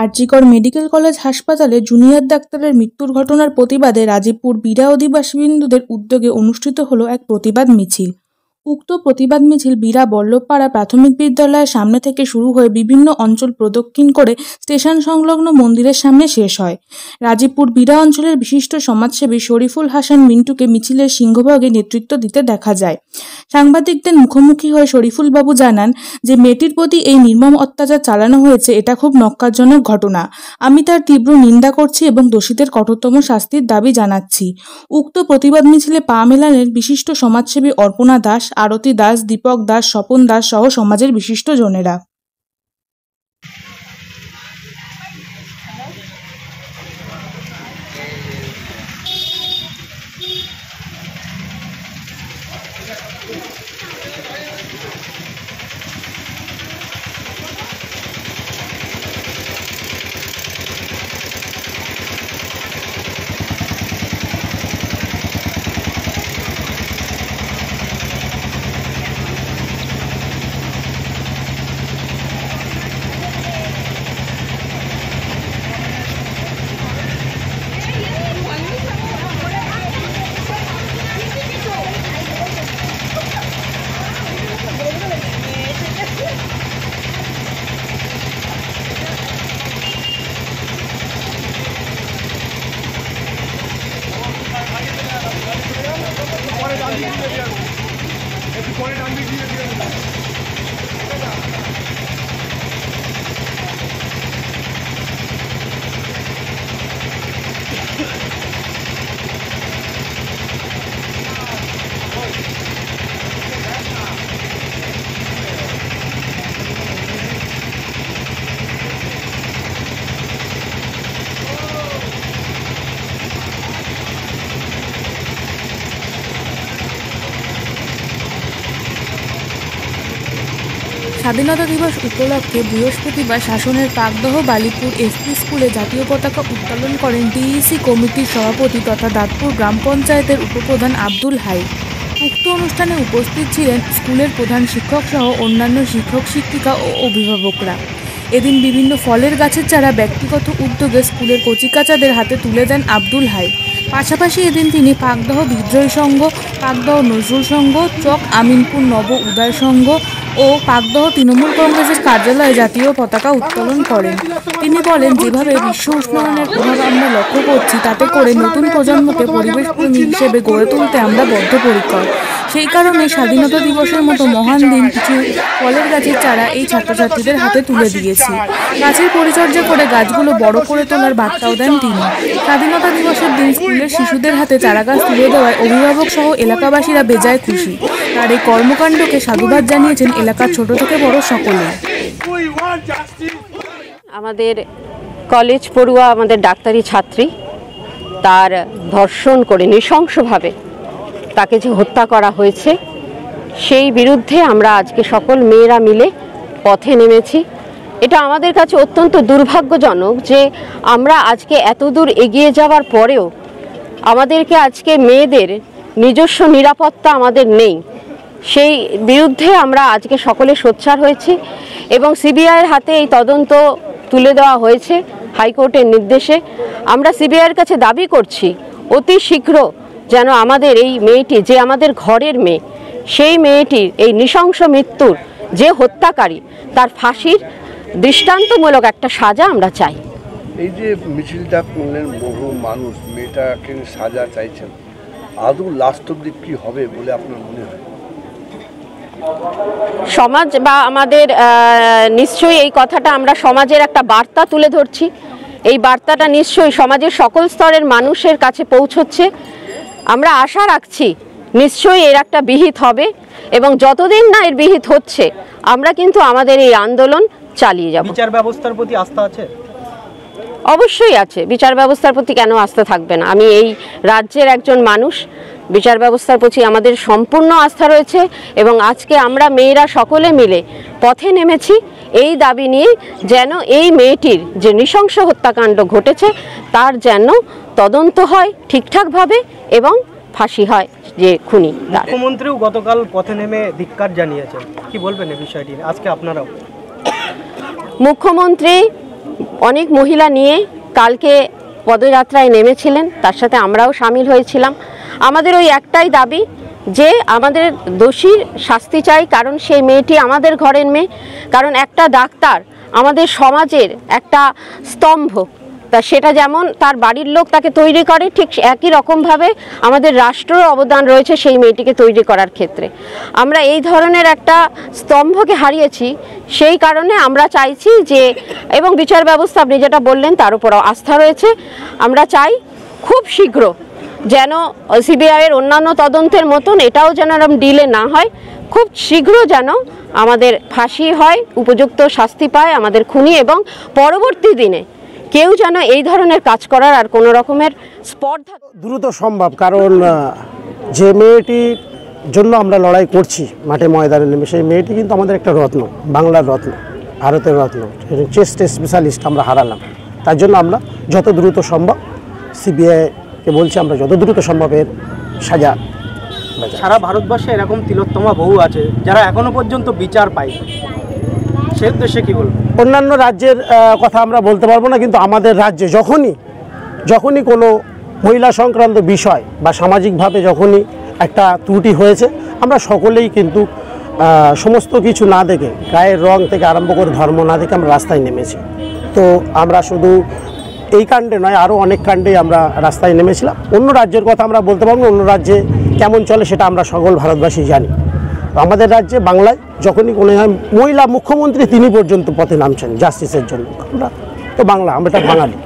RG Kar medical college হাসপাতালে junior ডাক্তারের মৃত্যুর ঘটনার প্রতিবাদে রাজীবপুর বিড়া অধিবাসীবৃন্দদের উদ্যোগে অনুষ্ঠিত হলো এক প্রতিবাদ মিছিল। উক্ত প্রতিবাদ মিছিল বিড়া বল্লভপাড়া প্রাথমিক বিদ্যালয়ের সামনে থেকে শুরু হয়ে বিভিন্ন অঞ্চল প্রদক্ষিণ করে স্টেশন সংলগ্ন মন্দিরের সামনে শেষ হয়। রাজীবপুর বিড়া অঞ্চলের বিশিষ্ট সমাজসেবী শরীফুল হাসান মিন্টুকে মিছিলের সিংহভাগে নেতৃত্ব দিতে দেখা যায়। সাংবাদিকদের মুখোমুখি হয়ে শরীফুল বাবু জানান যে মেয়েটির প্রতি এই নির্মম অত্যাচার চালানো হয়েছে, এটা খুব ন্যক্কারজনক ঘটনা। আমি তার তীব্র নিন্দা করছি এবং দোষীদের কঠোরতম শাস্তির দাবি জানাচ্ছি। উক্ত প্রতিবাদ মিছিলে পা মেলালেন বিশিষ্ট সমাজসেবী অর্পণা দাস, আরতি দাস, দীপক দাস, স্বপন দাস সহ সমাজের বিশিষ্ট জনেরা। স্বাধীনতা দিবস উপলক্ষে বৃহস্পতিবার শাসনের পাকদহ বালিপুর এসপি স্কুলে জাতীয় পতাকা উত্তোলন করেন ডিইসি কমিটির সভাপতি তথা দাঁতপুর গ্রাম পঞ্চায়েতের উপপ্রধান আব্দুল হাই। উক্ত অনুষ্ঠানে উপস্থিত ছিলেন স্কুলের প্রধান শিক্ষক সহ অন্যান্য শিক্ষক শিক্ষিকা ও অভিভাবকরা। এদিন বিভিন্ন ফলের গাছের চারা ব্যক্তিগত উদ্যোগে স্কুলের কচিকাচাদের হাতে তুলে দেন আব্দুল হাই। পাশাপাশি এদিন তিনি পাকদহ বিদ্রোহী সংঘ, পাকদহ নজরুল সংঘ, চক আমিনপুর নব উদয় সংঘ ও পাকদহ তৃণমূল কংগ্রেসের কার্যালয়ে জাতীয় পতাকা উত্তোলন করেন। তিনি বলেন, যেভাবে বিশ্ব উষ্ণায়নের প্রভাব আমরা লক্ষ্য করছি, তাতে করে নতুন প্রজন্মকে পরিবেশপ্রেমী হিসেবে গড়ে তুলতে আমরা বদ্ধপরিকর। সেই কারণে স্বাধীনতা দিবসের মতো মহান দিন কিছু ফলের গাছের চারা এই ছাত্রছাত্রীদের হাতে তুলে দিয়েছি। গাছের পরিচর্যা করে গাছগুলো বড় করে তোলার বার্তাও দেন তিনি। স্বাধীনতা দিবসের দিন স্কুলের শিশুদের হাতে চারাগাছ তুলে দেওয়ায় অভিভাবক সহ এলাকাবাসীরা বেজায় খুশি। তার এই কর্মকাণ্ডকে সাধুবাদ জানিয়েছেন এলাকার ছোট থেকে বড় সকলে। আমাদের কলেজ পড়ুয়া, আমাদের ডাক্তারি ছাত্রী, তার ধর্ষণ করে নৃশংসভাবে তাকে যে হত্যা করা হয়েছে, সেই বিরুদ্ধে আমরা আজকে সকল মেয়েরা মিলে পথে নেমেছি। এটা আমাদের কাছে অত্যন্ত দুর্ভাগ্যজনক যে আমরা আজকে এত দূর এগিয়ে যাওয়ার পরেও আমাদেরকে আজকে মেয়েদের নিজস্ব নিরাপত্তা আমাদের নেই। সেই বিরুদ্ধে আমরা আজকে সকলে সোচ্চার হয়েছি এবং সিবিআইয়ের হাতে এই তদন্ত তুলে দেওয়া হয়েছে হাইকোর্টের নির্দেশে। আমরা সিবিআইয়ের কাছে দাবি করছি অতি শীঘ্র যেন আমাদের এই মেয়েটি, যে আমাদের ঘরের মেয়ে, সেই মেয়েটির এই নৃশংস মৃত্যুর যে হত্যাকারী, তার ফাঁসির দৃষ্টান্তমূলক একটা সাজা আমরা চাই। এই যে মিছিলটা করলেন বহু মানুষ, মেয়েটাকে সাজা চাইছেন, আদৌ লাস্ট অবধি কি হবে বলে আপনার মনে হয়? সমাজ বা আমাদের নিশ্চয়ই এই কথাটা আমরা সমাজের একটা বার্তা তুলে ধরছি। এই বার্তাটা নিশ্চয়ই সমাজের সকল স্তরের মানুষের কাছে পৌঁছচ্ছে। আমরা আশা রাখছি নিশ্চয়ই এর একটা বিহিত হবে এবং যতদিন না এর বিহিত হচ্ছে আমরা কিন্তু আমাদের এই আন্দোলন চালিয়ে যাব। বিচার ব্যবস্থার প্রতি আস্থা আছে? অবশ্যই আছে। বিচার ব্যবস্থার প্রতি কেন আস্থা থাকবে না? আমি এই রাজ্যের একজন মানুষ, বিচার ব্যবস্থার প্রতি আমাদের সম্পূর্ণ আস্থা রয়েছে এবং আজকে আমরা মেয়েরা সকলে মিলে পথে নেমেছি এই দাবি নিয়ে যেন এই মেয়েটির যে নৃশংস হত্যাকাণ্ড ঘটেছে তার যেন তদন্ত হয় ঠিকঠাকভাবে এবং ফাঁসি হয় যে খুনি। মুখ্যমন্ত্রীও গতকাল পথে নেমে ধিক্কার জানিয়েছেন, কি বলবেন এই বিষয়টি আজকে আপনারাও? মুখ্যমন্ত্রী অনেক মহিলা নিয়ে কালকে পদযাত্রায় নেমেছিলেন, তার সাথে আমরাও সামিল হয়েছিলাম। আমাদের ওই একটাই দাবি যে আমাদের দোষীর শাস্তি চাই, কারণ সেই মেয়েটি আমাদের ঘরের মেয়ে। কারণ একটা ডাক্তার আমাদের সমাজের একটা স্তম্ভ, তা সেটা যেমন তার বাড়ির লোক তাকে তৈরি করে, ঠিক একই রকমভাবে আমাদের রাষ্ট্রের অবদান রয়েছে সেই মেয়েটিকে তৈরি করার ক্ষেত্রে। আমরা এই ধরনের একটা স্তম্ভকে হারিয়েছি, সেই কারণে আমরা চাইছি যে, এবং বিচার ব্যবস্থা আপনি যেটা বললেন তার উপরও আস্থা রয়েছে, আমরা চাই খুব শীঘ্র যেন সিবিআইয়ের অন্যান্য তদন্তের মতন এটাও যেন এরকম ডিলে না হয়, খুব শীঘ্র যেন আমাদের ফাঁসি হয়, উপযুক্ত শাস্তি পায় আমাদের খুনি, এবং পরবর্তী দিনে কেউ যেন এই ধরনের কাজ করার আর কোনো রকমের স্পর্ধা দ্রুত সম্ভব। কারণ যে মেয়েটির জন্য আমরা লড়াই করছি মাঠে ময়দানে নেমে, সেই মেয়েটি কিন্তু আমাদের একটা রত্ন, বাংলার রত্ন, ভারতের রত্ন, চেস্ট স্পেশালিস্ট আমরা হারালাম। তার জন্য আমরা যত দ্রুত সম্ভব সিবিআইকে বলছি, আমরা যত দ্রুত সম্ভব এর সাজা। সারা ভারতবর্ষে এরকম তিলোত্তমা বহু আছে যারা এখনো পর্যন্ত বিচার পায়, সে উদ্দেশ্যে কি বলবো? অন্যান্য রাজ্যের কথা আমরা বলতে পারবো না, কিন্তু আমাদের রাজ্যে যখনই কোনো মহিলা সংক্রান্ত বিষয় বা সামাজিকভাবে যখনই একটা ত্রুটি হয়েছে, আমরা সকলেই কিন্তু সমস্ত কিছু না দেখে, গায়ের রং থেকে আরম্ভ করে ধর্ম না দেখে আমরা রাস্তায় নেমেছি। তো আমরা শুধু এই কাণ্ডে নয়, আরও অনেক কাণ্ডেই আমরা রাস্তায় নেমেছিলাম। অন্য রাজ্যের কথা আমরা বলতে পারবো না, অন্য রাজ্যে কেমন চলে সেটা আমরা সকল ভারতবাসী জানি। আমাদের রাজ্যে বাংলায় যখনই কোনো মহিলা মুখ্যমন্ত্রী তিনি পর্যন্ত পথে নামছেন জাস্টিসের জন্য। আমরা তো বাংলা, আমরা বাঙালি।